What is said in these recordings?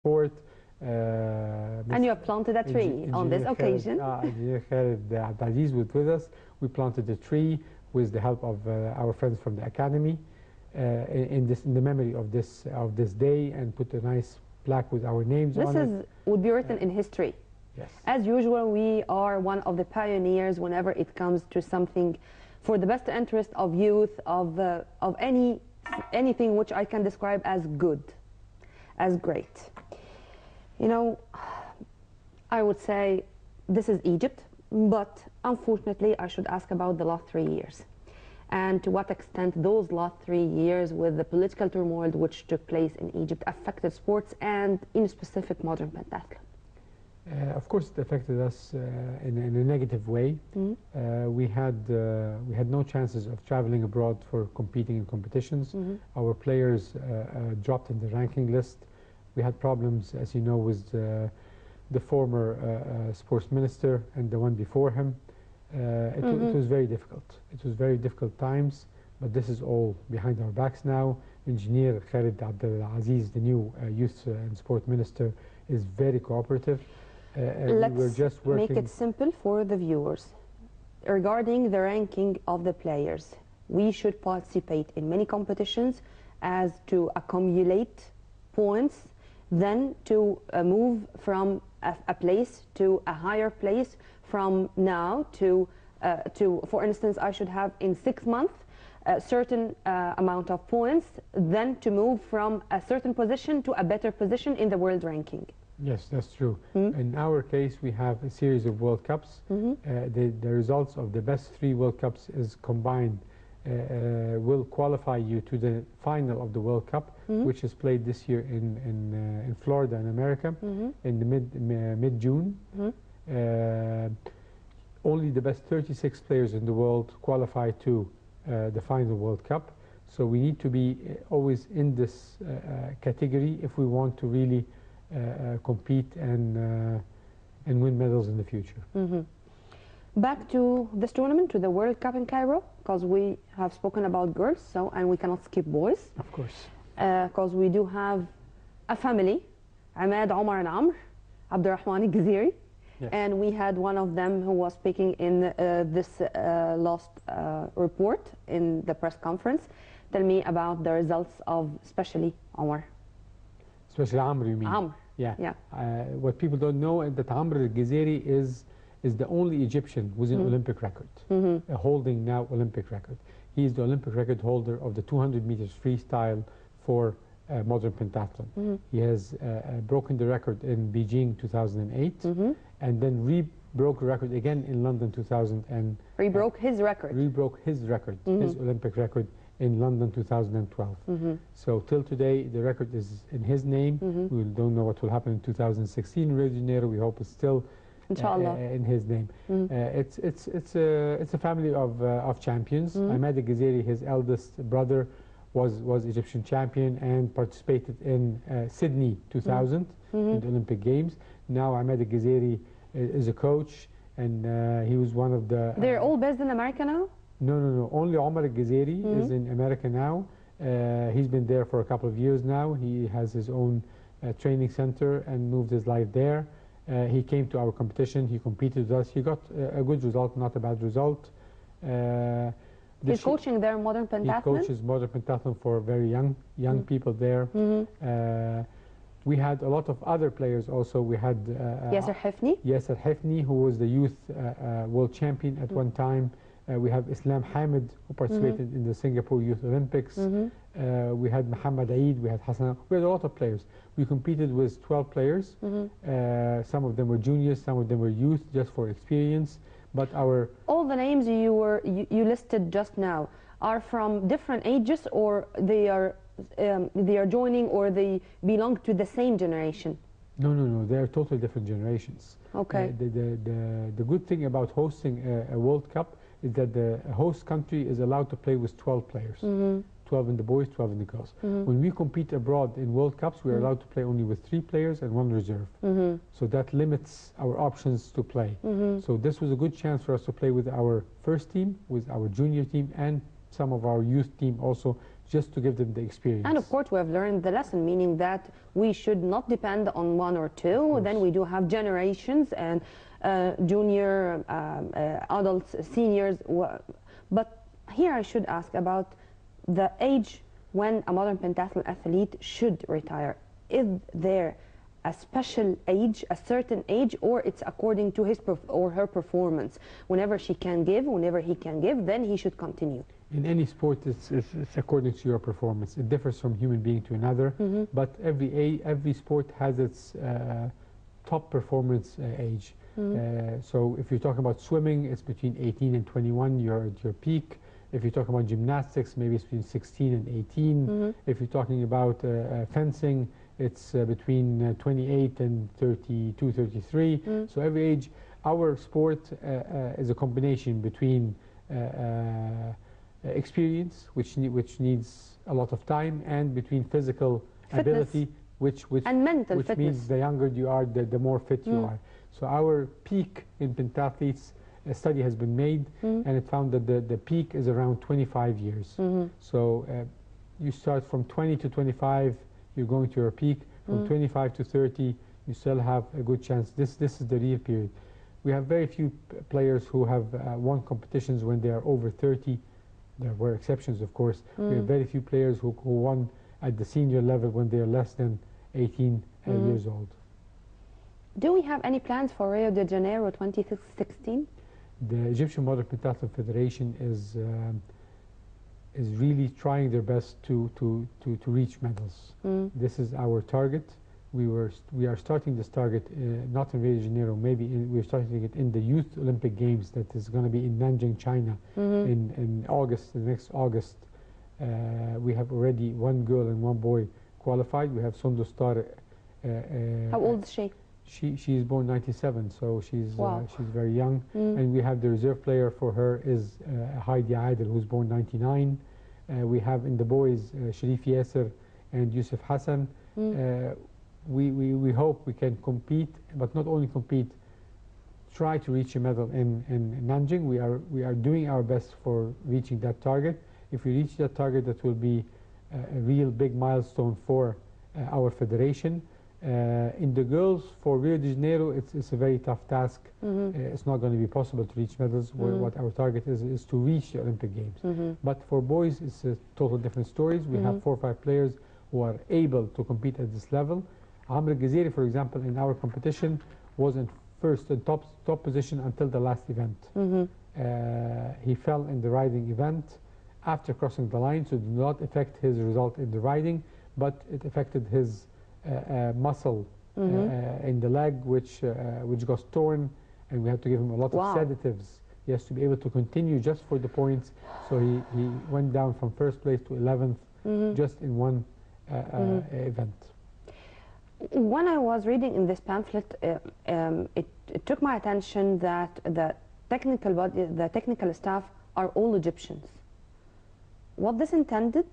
sport. And you have planted a tree on this occasion. Engineer Khaled Abdelaziz was with us. We planted a tree with the help of our friends from the academy in the memory of this day, and put a nice plaque with our names on it. This would be written in history. Yes. As usual, we are one of the pioneers whenever it comes to something for the best interest of youth, of anything which I can describe as good, as great. You know, I would say this is Egypt, but unfortunately I should ask about the last 3 years, and to what extent those last 3 years with the political turmoil which took place in Egypt affected sports, and in specific modern pentathlon. Of course, it affected us in a negative way. We had no chances of traveling abroad for competing in competitions. Our players dropped in the ranking list. We had problems, as you know, with the former sports minister and the one before him. It was very difficult. It was very difficult times, but this is all behind our backs now. Engineer Khaled Abdelaziz, the new youth and sport minister, is very cooperative. Let's make it simple for the viewers. Regarding the ranking of the players, we should participate in many competitions as to accumulate points, then to move from a place to a higher place, from now to for instance, I should have in 6 months a certain amount of points, then to move from a certain position to a better position in the world ranking. Yes, that's true. In our case, we have a series of World Cups. The results of the best 3 World Cups is combined will qualify you to the final of the World Cup, which is played this year in Florida in America in the mid-June. Only the best 36 players in the world qualify to the final World Cup. So we need to be always in this category if we want to really compete and win medals in the future. Back to this tournament, to the World Cup in Cairo, because we have spoken about girls, so, and we cannot skip boys. Of course. Because we do have a family, Ahmed, Omar and Amr, Abdurrahman al-Ghaziri. Yes. And we had one of them who was speaking in this last report in the press conference. Tell me about the results of especially Omar. Especially Amr, you mean? Amr. Yeah. What people don't know is that Amr al-Ghaziri is the only Egyptian with an Olympic record, holding now Olympic record. He is the Olympic record holder of the 200 meters freestyle for modern pentathlon. He has broken the record in Beijing 2008, and then re-broke the record again in London 2000. And rebroke his record. Rebroke his record, his Olympic record in London 2012. So till today, the record is in his name. We don't know what will happen in 2016 Rio de Janeiro. We hope it's still in his name. It's a family of champions. Ahmed al-Ghaziri, his eldest brother, was Egyptian champion and participated in Sydney 2000 in the Olympic Games. Now Ahmed al-Ghaziri is a coach, and he was one of the... They're all based in America now? No. Only Omar al-Ghaziri is in America now. He's been there for a couple of years now. He has his own training center and moved his life there. He came to our competition. He competed with us. He got a good result, not a bad result. He's coaching there modern pentathlon? He coaches modern pentathlon for very young people there. We had a lot of other players also. We had Yasser Hifni? Yasser Hifni, who was the youth world champion at one time. We have Islam Hamid, who participated in the Singapore Youth Olympics. We had Muhammad Eid, we had Hassan. We had a lot of players. We competed with 12 players. Some of them were juniors, some of them were youth, just for experience. But all the names you listed just now are from different ages, or they are joining, or they belong to the same generation? No. They are totally different generations. Okay. The good thing about hosting a World Cup is that the host country is allowed to play with 12 players. 12 in the boys, 12 in the girls. When we compete abroad in World Cups, we are allowed to play only with 3 players and 1 reserve. So that limits our options to play. So this was a good chance for us to play with our first team, with our junior team, and some of our youth team also, just to give them the experience. And of course we have learned the lesson, meaning that we should not depend on one or two. Then we do have generations and junior, adults, seniors. But here I should ask about the age when a modern pentathlon athlete should retire. Is there a special age, a certain age, or it's according to his or her performance? Whenever she can give, whenever he can give, then he should continue. In any sport, it's according to your performance. It differs from human being to another, but every sport has its top performance age. So if you're talking about swimming, it's between 18 and 21, you're at your peak. If you're talking about gymnastics, maybe it's between 16 and 18. If you're talking about fencing, it's between 28 and 32, 33. So every age, our sport is a combination between experience, which needs a lot of time, and between physical ability, and mental which fitness. means the younger you are, the more fit you are. So our peak in pentathletes, a study has been made, and it found that the peak is around 25 years. So you start from 20 to 25, you're going to your peak. From 25 to 30, you still have a good chance. This is the real period. We have very few players who have won competitions when they are over 30. There were exceptions, of course. We have very few players who won at the senior level when they are less than 18 years old. Do we have any plans for Rio de Janeiro 2016? The Egyptian Modern Pentathlon Federation is really trying their best to reach medals. This is our target. We are starting this target not in Rio de Janeiro. Maybe we're starting it in the Youth Olympic Games that is going to be in Nanjing, China, in August. The next August, we have already one girl and one boy qualified. We have Sundus Tar. How old is she? She is born 97, so she's very young. And we have the reserve player for her is Heidi Adel, who's born 99. We have in the boys Sharif Yasser and Yusuf Hassan. We hope we can compete, but not only compete, try to reach a medal in Nanjing. We are doing our best for reaching that target. If we reach that target, that will be a real big milestone for our federation. In the girls, for Rio de Janeiro, it's a very tough task. It's not going to be possible to reach medals. What our target is to reach the Olympic Games. But for boys, it's a total different stories. We have 4 or 5 players who are able to compete at this level. Amr Ghaziri, for example, in our competition, was in first and top position until the last event. He fell in the riding event after crossing the line, so it did not affect his result in the riding, but it affected his muscle in the leg, which got torn, and we had to give him a lot of sedatives. He has to be able to continue just for the points. So he went down from first place to 11th just in one event. When I was reading in this pamphlet, it took my attention that the technical staff are all Egyptians. Was this intended?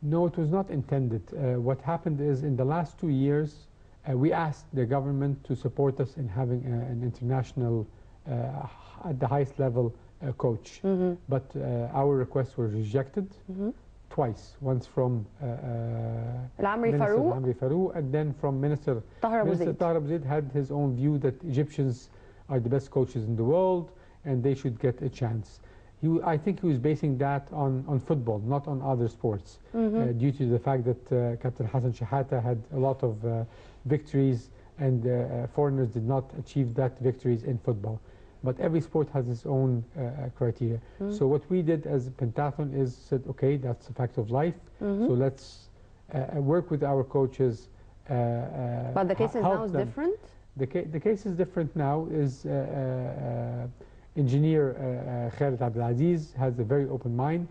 No, it was not intended. What happened is in the last 2 years, we asked the government to support us in having an international, at the highest level, coach. But our requests were rejected twice. Once from Minister Amri Farouk, and then from Minister Tahir Abu Zaid had his own view that Egyptians are the best coaches in the world and they should get a chance. I think he was basing that on football, not on other sports, due to the fact that Captain Hassan Shahata had a lot of victories and foreigners did not achieve that victories in football. But every sport has its own criteria. So what we did as pentathlon is said, okay, that's a fact of life. So let's work with our coaches. But the case now is different? The case is different now. Is Engineer Khalid Abdelaziz has a very open mind.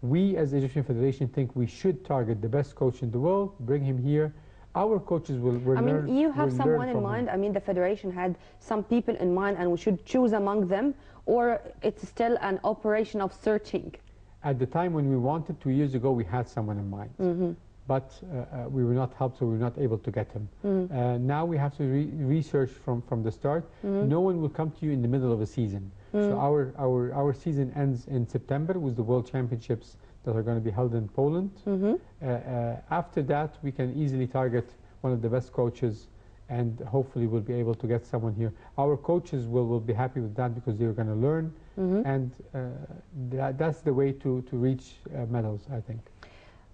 We as the Egyptian Federation think we should target the best coach in the world, bring him here. Our coaches will learn. I mean, you have someone in mind. I mean, the Federation had some people in mind and we should choose among them, or it's still an operation of searching? At the time when we wanted, 2 years ago, we had someone in mind. But we were not helped, so we were not able to get him. Now we have to research from the start. No one will come to you in the middle of a season. So our season ends in September with the World Championships that are going to be held in Poland. After that, we can easily target one of the best coaches, and hopefully we'll be able to get someone here. Our coaches will be happy with that because they're going to learn, and that's the way to reach medals, I think.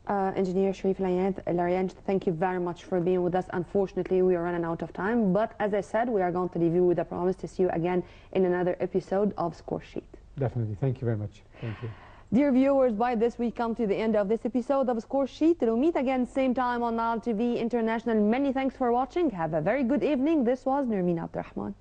Engineer Sharif Erian, thank you very much for being with us. Unfortunately, we are running out of time, but as I said, we are going to leave you with a promise to see you again in another episode of Score Sheet. Definitely. Thank you very much. Thank you. Dear viewers, by this we come to the end of this episode of Score Sheet. We'll meet again same time on Nile TV International. Many thanks for watching. Have a very good evening. This was Nermeen Abdurrahman.